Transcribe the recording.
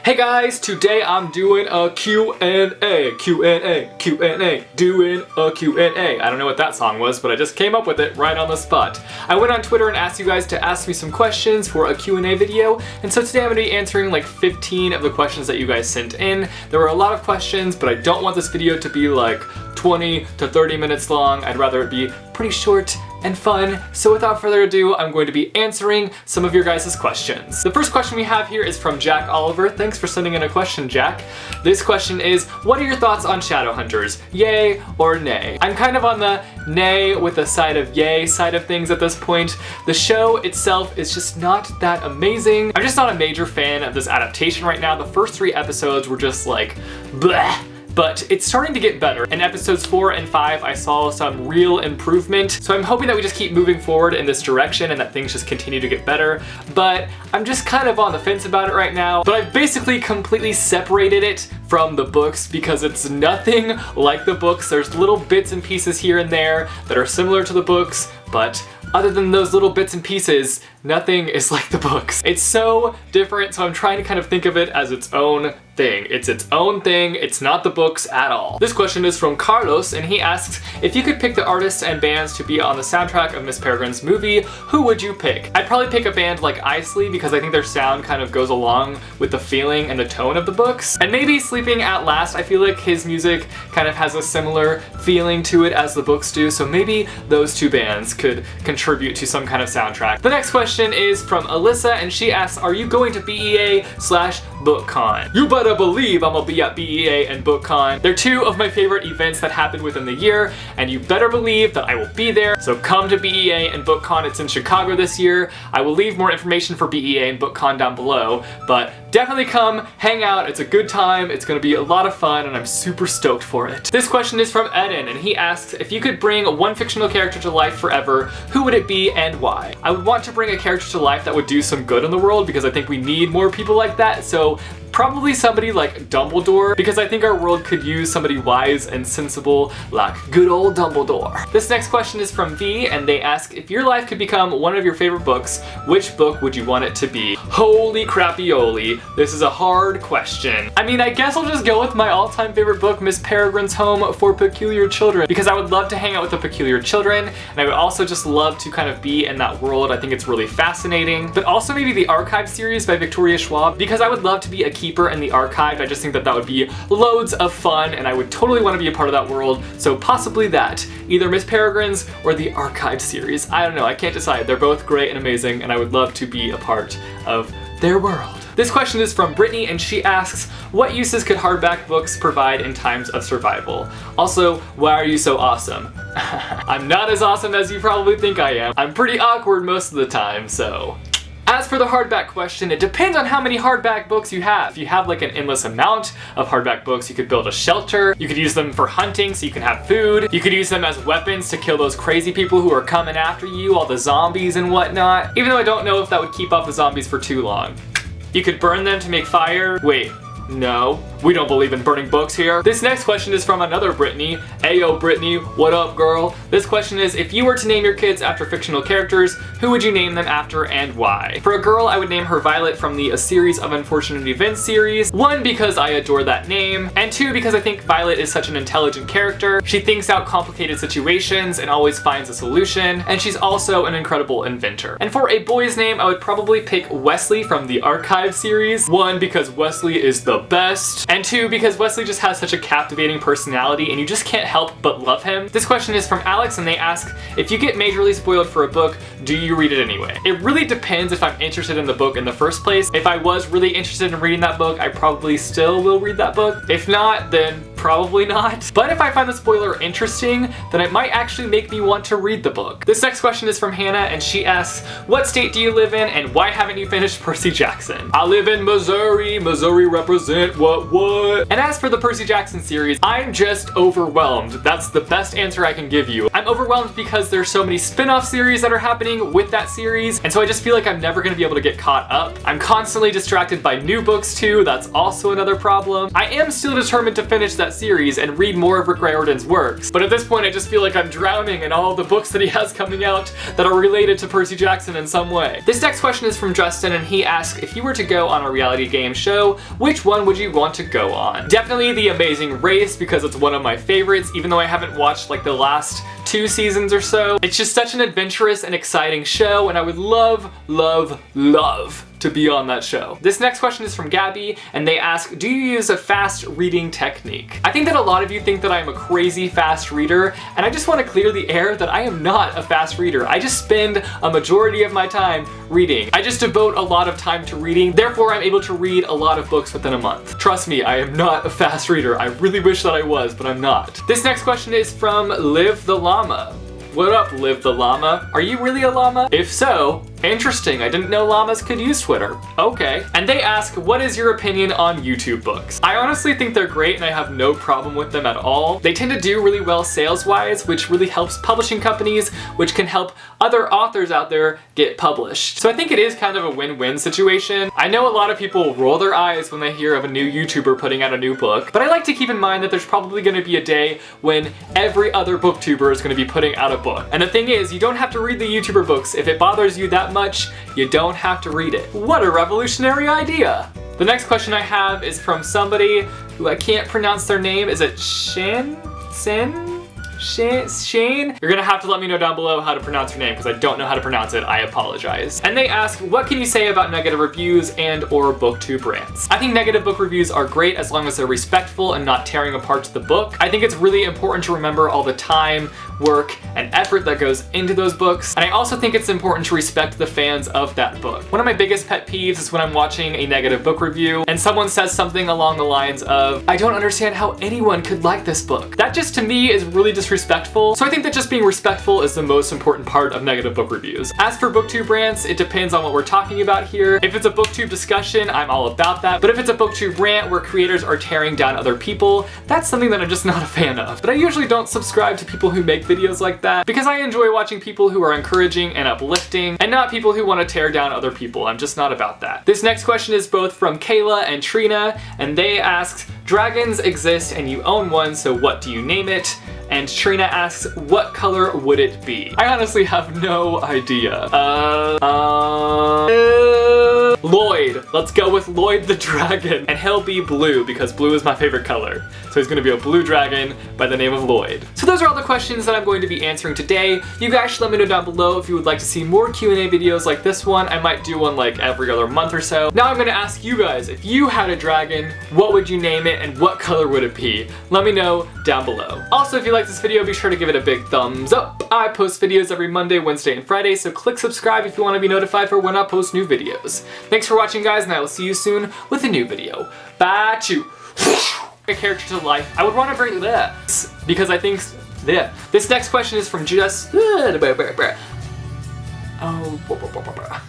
Hey guys, today I'm doing a Q&A, doing a Q&A. I don't know what that song was, but I just came up with it right on the spot. I went on Twitter and asked you guys to ask me some questions for a Q&A video, and so today I'm going to be answering like 15 of the questions that you guys sent in. There were a lot of questions, but I don't want this video to be like 20 to 30 minutes long. I'd rather it be pretty short and fun. So without further ado, I'm going to be answering some of your guys' questions. The first question we have here is from Jack Oliver. Thanks for sending in a question, Jack. This question is, what are your thoughts on Shadowhunters? Yay or nay? I'm kind of on the nay with the side of yay side of things at this point. The show itself is just not that amazing. I'm just not a major fan of this adaptation right now. The first 3 episodes were just like, bleh. But it's starting to get better. In episodes 4 and 5, I saw some real improvement. So I'm hoping that we just keep moving forward in this direction and that things just continue to get better. But I'm just kind of on the fence about it right now. But I've basically completely separated it from the books because it's nothing like the books. There's little bits and pieces here and there that are similar to the books, but other than those little bits and pieces, nothing is like the books. It's so different, so I'm trying to kind of think of it as its own thing. It's its own thing, it's not the books at all. This question is from Carlos, and he asks, if you could pick the artists and bands to be on the soundtrack of Miss Peregrine's movie, who would you pick? I'd probably pick a band like Isley because I think their sound kind of goes along with the feeling and the tone of the books. And maybe Sleeping at Last, I feel like his music kind of has a similar feeling to it as the books do, so maybe those 2 bands could contribute to some kind of soundtrack. The next question is from Alyssa, and she asks, are you going to BEA/BookCon? You better believe I'm gonna be at BEA and BookCon. They're 2 of my favorite events that happen within the year, and you better believe that I will be there. So come to BEA and BookCon. It's in Chicago this year. I will leave more information for BEA and BookCon down below, but definitely come, hang out. It's a good time. It's gonna be a lot of fun, and I'm super stoked for it. This question is from Eden, and he asks, if you could bring one fictional character to life forever, who would it be and why? I would want to bring a character to life that would do some good in the world because I think we need more people like that. So probably somebody like Dumbledore, because I think our world could use somebody wise and sensible like good old Dumbledore. This next question is from V, and they ask, if your life could become one of your favorite books, which book would you want it to be? Holy crappy-oli, this is a hard question. I mean, I guess I'll just go with my all-time favorite book, Miss Peregrine's Home for Peculiar Children, because I would love to hang out with the peculiar children, and I would also just love to kind of be in that world. I think it's really fascinating. But also maybe the Archive series by Victoria Schwab, because I would love to be a keeper in the archive. I just think that that would be loads of fun, and I would totally want to be a part of that world. So possibly that, either Miss Peregrine's or the Archive series. I don't know, I can't decide. They're both great and amazing, and I would love to be a part of their world. This question is from Brittany, and she asks, what uses could hardback books provide in times of survival? Also, why are you so awesome? I'm not as awesome as you probably think I am. I'm pretty awkward most of the time, so. As for the hardback question, it depends on how many hardback books you have. If you have like an endless amount of hardback books, you could build a shelter. You could use them for hunting so you can have food. You could use them as weapons to kill those crazy people who are coming after you, all the zombies and whatnot. Even though I don't know if that would keep off the zombies for too long. You could burn them to make fire. Wait, no. We don't believe in burning books here. This next question is from another Brittany. Ayo Brittany, what up girl? This question is, if you were to name your kids after fictional characters, who would you name them after and why? For a girl, I would name her Violet from the A Series of Unfortunate Events series. 1, because I adore that name, and 2, because I think Violet is such an intelligent character. She thinks out complicated situations and always finds a solution, and she's also an incredible inventor. And for a boy's name, I would probably pick Wesley from the Archive series. 1, because Wesley is the best, and 2, because Wesley just has such a captivating personality and you just can't help but love him. This question is from Alex, and they ask, if you get majorly spoiled for a book, do you read it anyway? It really depends if I'm interested in the book in the first place. If I was really interested in reading that book, I probably still will read that book. If not, then probably not. But if I find the spoiler interesting, then it might actually make me want to read the book. This next question is from Hannah, and she asks, what state do you live in and why haven't you finished Percy Jackson? I live in Missouri. Missouri represent what? And as for the Percy Jackson series, I'm just overwhelmed. That's the best answer I can give you. I'm overwhelmed because there's so many spin-off series that are happening with that series, and so I just feel like I'm never gonna be able to get caught up. I'm constantly distracted by new books too. That's also another problem. I am still determined to finish that that series and read more of Rick Riordan's works. But at this point, I just feel like I'm drowning in all the books that he has coming out that are related to Percy Jackson in some way. This next question is from Justin, and he asks, if you were to go on a reality game show, which one would you want to go on? Definitely The Amazing Race, because it's one of my favorites, even though I haven't watched like the last 2 seasons or so. It's just such an adventurous and exciting show, and I would love, love, love to be on that show. This next question is from Gabby, and they ask, do you use a fast reading technique? I think that a lot of you think that I am a crazy fast reader, and I just want to clear the air that I am not a fast reader. I just spend a majority of my time reading. I just devote a lot of time to reading, therefore I'm able to read a lot of books within a month. Trust me, I am not a fast reader. I really wish that I was, but I'm not. This next question is from Liv the Llama. What up, Liv the Llama? Are you really a llama? If so, interesting. I didn't know llamas could use Twitter. Okay. And they ask, what is your opinion on YouTube books? I honestly think they're great and I have no problem with them at all. They tend to do really well sales-wise, which really helps publishing companies, which can help other authors out there get published. So I think it is kind of a win-win situation. I know a lot of people roll their eyes when they hear of a new YouTuber putting out a new book, but I like to keep in mind that there's probably going to be a day when every other booktuber is going to be putting out a book. And the thing is, you don't have to read the YouTuber books. If it bothers you that much, you don't have to read it. What a revolutionary idea! The next question I have is from somebody who I can't pronounce their name. Is it Shane? Shane? You're gonna have to let me know down below how to pronounce your name because I don't know how to pronounce it. I apologize. And they ask, what can you say about negative reviews and or booktube rants? I think negative book reviews are great as long as they're respectful and not tearing apart the book. I think it's really important to remember all the time, work, and effort that goes into those books. And I also think it's important to respect the fans of that book. One of my biggest pet peeves is when I'm watching a negative book review and someone says something along the lines of, I don't understand how anyone could like this book. That just to me is really disrespectful. So I think that just being respectful is the most important part of negative book reviews. As for booktube rants, it depends on what we're talking about here. If it's a booktube discussion, I'm all about that. But if it's a booktube rant where creators are tearing down other people, that's something that I'm just not a fan of. But I usually don't subscribe to people who make videos like that because I enjoy watching people who are encouraging and uplifting and not people who want to tear down other people. I'm just not about that. This next question is both from Kayla and Trina, and they asked, dragons exist and you own one, so what do you name it? And Trina asks, what color would it be? I honestly have no idea. Lloyd. Let's go with Lloyd the dragon. And he'll be blue because blue is my favorite color. So he's gonna be a blue dragon by the name of Lloyd. So those are all the questions that I'm going to be answering today. You guys should let me know down below if you would like to see more Q&A videos like this one. I might do one like every other month or so. Now I'm gonna ask you guys, if you had a dragon, what would you name it and what color would it be? Let me know down below. Also, if you like this video, be sure to give it a big thumbs up. I post videos every Monday, Wednesday, and Friday, so click subscribe if you want to be notified for when I post new videos. Thanks for watching, guys, and I will see you soon with a new video. Bye, chew. A character to life. I would want to bring this because I think this next question is from